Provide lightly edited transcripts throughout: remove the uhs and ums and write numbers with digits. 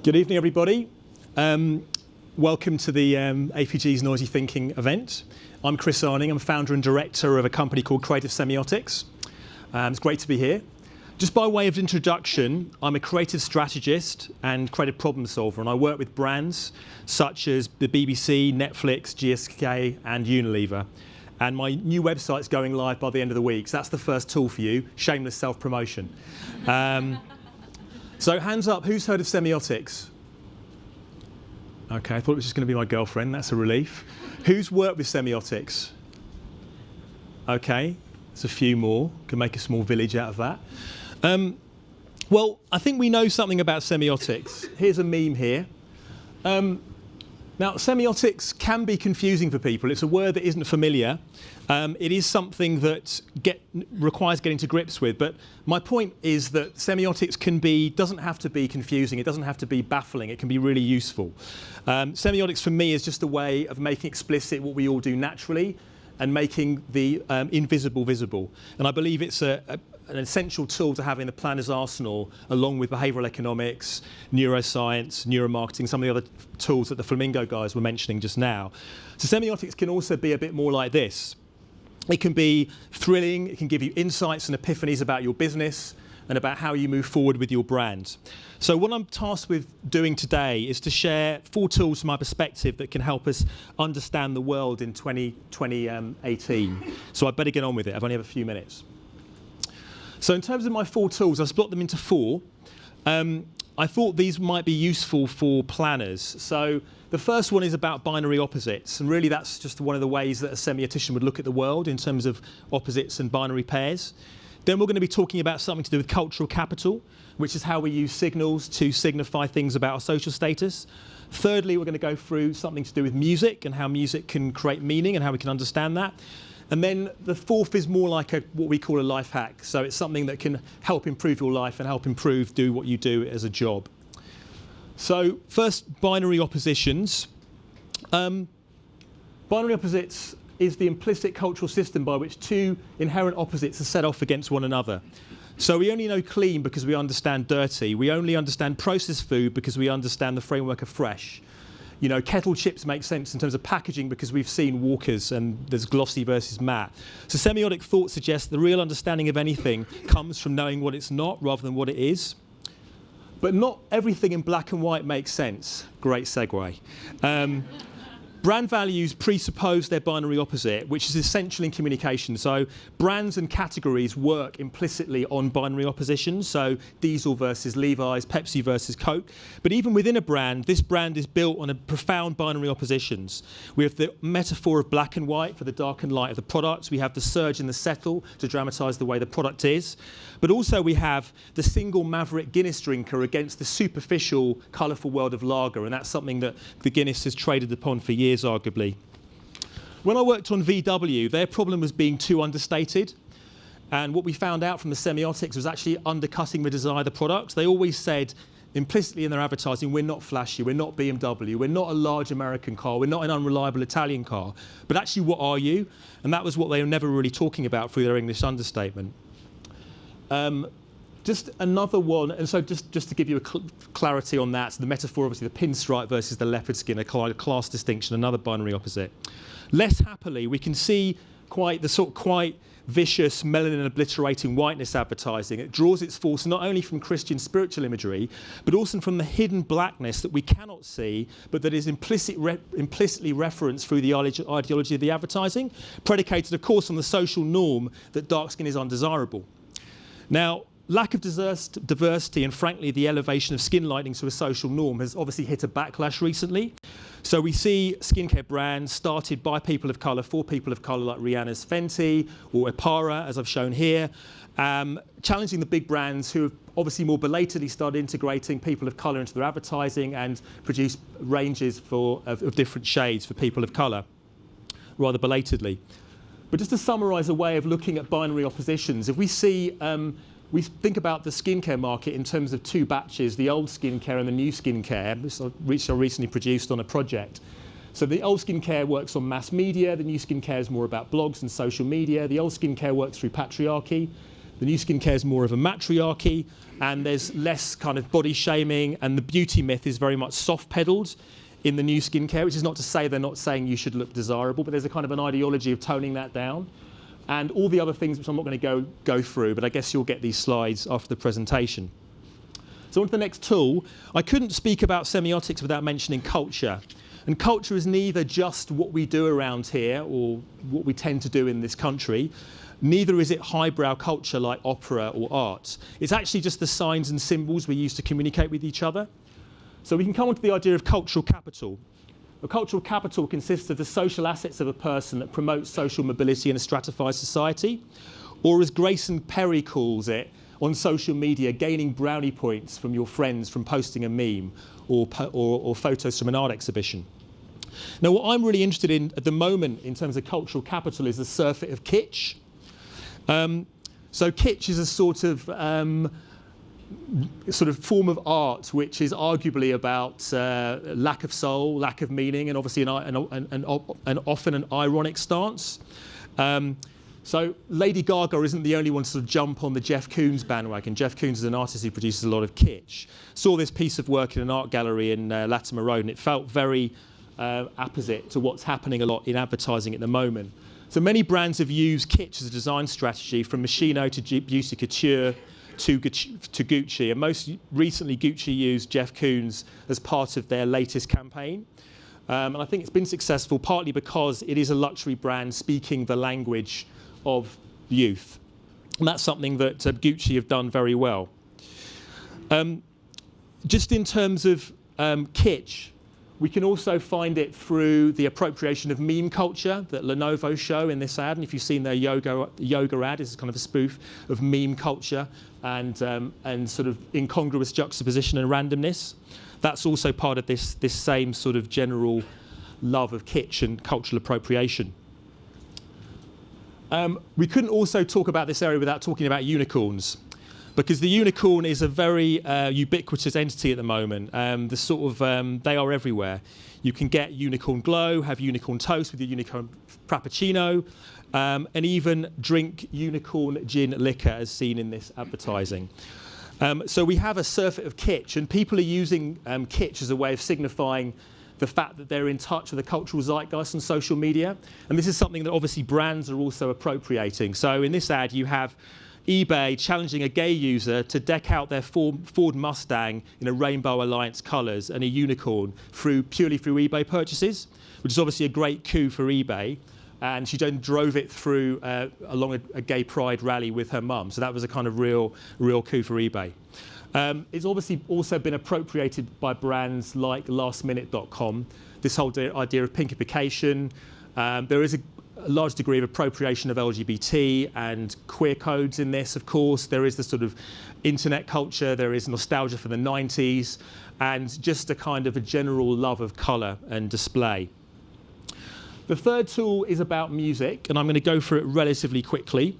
Good evening, everybody. Welcome to the APG's Noisy Thinking event. I'm Chris Arning. I'm founder and director of a company called Creative Semiotics. It's great to be here. Just by way of introduction, I'm a creative strategist and creative problem solver, and I work with brands such as the BBC, Netflix, GSK, and Unilever. And my new website's going live by the end of the week, so that's the first tool for you, shameless self-promotion. So hands up, who's heard of Semiotics? Okay, I thought it was just going to be my girlfriend. That's a relief. Who's worked with Semiotics? Okay, there's a few more. Can make a small village out of that. Well, I think we know something about semiotics. Here's a meme here. Now, semiotics can be confusing for people. It's a word that isn't familiar. It is something that requires getting to grips with. But my point is that semiotics doesn't have to be confusing. It doesn't have to be baffling. It can be really useful. Semiotics for me is just a way of making explicit what we all do naturally and making the invisible visible. And I believe it's an essential tool to have in the planner's arsenal, along with behavioural economics, neuroscience, neuromarketing, some of the other tools that the Flamingo guys were mentioning just now. So semiotics can also be a bit more like this. It can be thrilling, it can give you insights and epiphanies about your business and about how you move forward with your brand. So what I'm tasked with doing today is to share 4 tools from my perspective that can help us understand the world in 2018. So I better get on with it. I've only have a few minutes. So in terms of my 4 tools, I split them into 4. I thought these might be useful for planners. So the first one is about binary opposites, and really that's just one of the ways that a semiotician would look at the world in terms of opposites and binary pairs. Then we're going to be talking about something to do with cultural capital, which is how we use signals to signify things about our social status. Thirdly, we're going to go through something to do with music and how music can create meaning and how we can understand that. And then the 4th is more like what we call a life hack. So it's something that can help improve your life and help do what you do as a job. So first, binary oppositions. Binary opposites is the implicit cultural system by which 2 inherent opposites are set off against one another. So we only know clean because we understand dirty. We only understand processed food because we understand the framework of fresh. You know, kettle chips make sense in terms of packaging because we've seen Walkers and there's glossy versus matte. So semiotic thought suggests the real understanding of anything comes from knowing what it's not rather than what it is. But not everything in black and white makes sense. Great segue. Brand values presuppose their binary opposite, which is essential in communication. So brands and categories work implicitly on binary oppositions. So Diesel versus Levi's, Pepsi versus Coke. But even within a brand, this brand is built on a profound binary oppositions. We have the metaphor of black and white for the dark and light of the product. We have the surge and the settle to dramatize the way the product is. But also we have the single maverick Guinness drinker against the superficial, colourful world of lager. And that's something that the Guinness has traded upon for years, arguably. When I worked on VW, their problem was being too understated. And what we found out from the semiotics was actually undercutting the desire of the product. They always said implicitly in their advertising, we're not flashy, we're not BMW, we're not a large American car, we're not an unreliable Italian car. But actually, what are you? And that was what they were never really talking about through their English understatement. Just another one, and so just to give you a clarity on that, so the metaphor, obviously, the pinstripe versus the leopard skin, a class distinction, another binary opposite. Less happily, we can see quite vicious, melanin-obliterating whiteness advertising. It draws its force not only from Christian spiritual imagery, but also from the hidden blackness that we cannot see, but that is implicitly referenced through the ideology of the advertising, predicated, of course, on the social norm that dark skin is undesirable. Now, lack of diversity and, frankly, the elevation of skin lightening to a social norm has obviously hit a backlash recently. So we see skincare brands started by people of colour, for people of colour, like Rihanna's Fenty or Ipara, as I've shown here, challenging the big brands who have obviously more belatedly started integrating people of colour into their advertising and produce ranges of different shades for people of colour, rather belatedly. But just to summarise a way of looking at binary oppositions, if we see, we think about the skincare market in terms of 2 batches, the old skincare and the new skincare, which I recently produced on a project. So the old skincare works on mass media, the new skincare is more about blogs and social media. The old skincare works through patriarchy. The new skincare is more of a matriarchy, and there's less kind of body shaming, and the beauty myth is very much soft-pedaled in the new skincare, which is not to say they're not saying you should look desirable, but there's a kind of an ideology of toning that down. And all the other things which I'm not going to go through, but I guess you'll get these slides after the presentation. So on to the next tool. I couldn't speak about semiotics without mentioning culture. And culture is neither just what we do around here or what we tend to do in this country, neither is it highbrow culture like opera or art. It's actually just the signs and symbols we use to communicate with each other. So we can come on to the idea of cultural capital. A cultural capital consists of the social assets of a person that promotes social mobility in a stratified society, or as Grayson Perry calls it, on social media, gaining brownie points from your friends from posting a meme or photos from an art exhibition. Now, what I'm really interested in at the moment in terms of cultural capital is the surfeit of kitsch. So kitsch is a sort of form of art which is arguably about lack of soul, lack of meaning, and obviously an often an ironic stance. So Lady Gaga isn't the only one to sort of jump on the Jeff Koons bandwagon. Jeff Koons is an artist who produces a lot of kitsch. Saw this piece of work in an art gallery in Latimer Road, and it felt very apposite to what's happening a lot in advertising at the moment. So many brands have used kitsch as a design strategy, from Moschino to Beauty Couture to Gucci, and most recently Gucci used Jeff Koons as part of their latest campaign. And I think it's been successful partly because it is a luxury brand speaking the language of youth. And that's something that Gucci have done very well. Just in terms of kitsch, we can also find it through the appropriation of meme culture that Lenovo show in this ad. And if you've seen their yoga ad, it's kind of a spoof of meme culture and sort of incongruous juxtaposition and randomness. That's also part of this same sort of general love of kitsch and cultural appropriation. We couldn't also talk about this area without talking about unicorns, because the unicorn is a very ubiquitous entity at the moment. They are everywhere. You can get unicorn glow, have unicorn toast with your unicorn frappuccino, and even drink unicorn gin liquor as seen in this advertising. So we have a surfeit of kitsch, and people are using kitsch as a way of signifying the fact that they're in touch with the cultural zeitgeist on social media. And this is something that obviously brands are also appropriating. So in this ad, you have eBay challenging a gay user to deck out their Ford Mustang in a Rainbow Alliance colours and a unicorn purely through eBay purchases, which is obviously a great coup for eBay. And she then drove it through along a gay pride rally with her mum. So that was a kind of real coup for eBay. It's obviously also been appropriated by brands like lastminute.com, this whole idea of pinkification. There is a large degree of appropriation of LGBT and queer codes in this, of course. There is the sort of internet culture, there is nostalgia for the 90s, and just a kind of a general love of colour and display. The third tool is about music, and I'm going to go through it relatively quickly.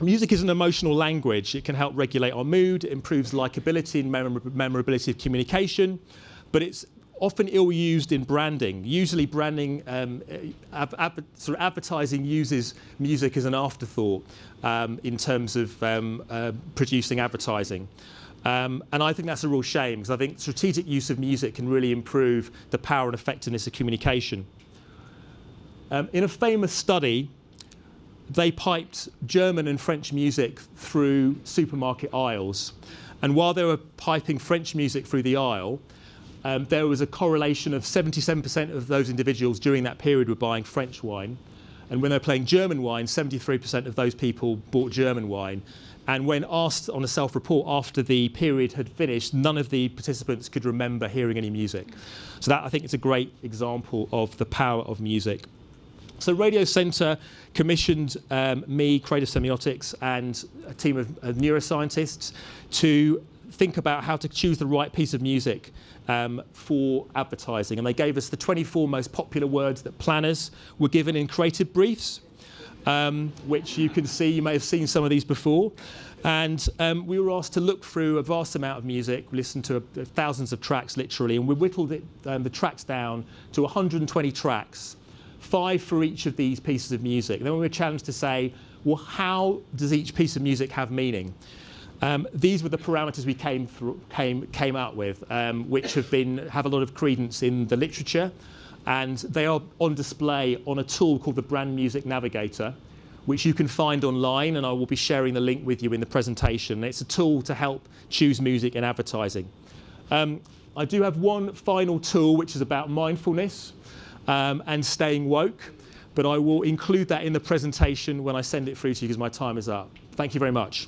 Music is an emotional language. It can help regulate our mood, it improves likability and memorability of communication, but it's often ill-used in branding. Usually branding, sort of advertising uses music as an afterthought in terms of producing advertising. And I think that's a real shame, because I think strategic use of music can really improve the power and effectiveness of communication. In a famous study, they piped German and French music through supermarket aisles. And while they were piping French music through the aisle, there was a correlation of 77% of those individuals during that period were buying French wine. And when they were playing German wine, 73% of those people bought German wine. And when asked on a self-report after the period had finished, none of the participants could remember hearing any music. So that, I think, is a great example of the power of music. So Radio Centre commissioned me, Creative Semiotics, and a team of neuroscientists to think about how to choose the right piece of music for advertising. And they gave us the 24 most popular words that planners were given in creative briefs, which you can see. You may have seen some of these before. And we were asked to look through a vast amount of music, listen to thousands of tracks, literally, and we whittled the tracks down to 120 tracks. 5 for each of these pieces of music. Then we were challenged to say, well, how does each piece of music have meaning? These were the parameters we came out with, which have a lot of credence in the literature, and they are on display on a tool called the Brand Music Navigator, which you can find online, and I will be sharing the link with you in the presentation. It's a tool to help choose music in advertising. I do have one final tool, which is about mindfulness and staying woke, but I will include that in the presentation when I send it through to you because my time is up. Thank you very much.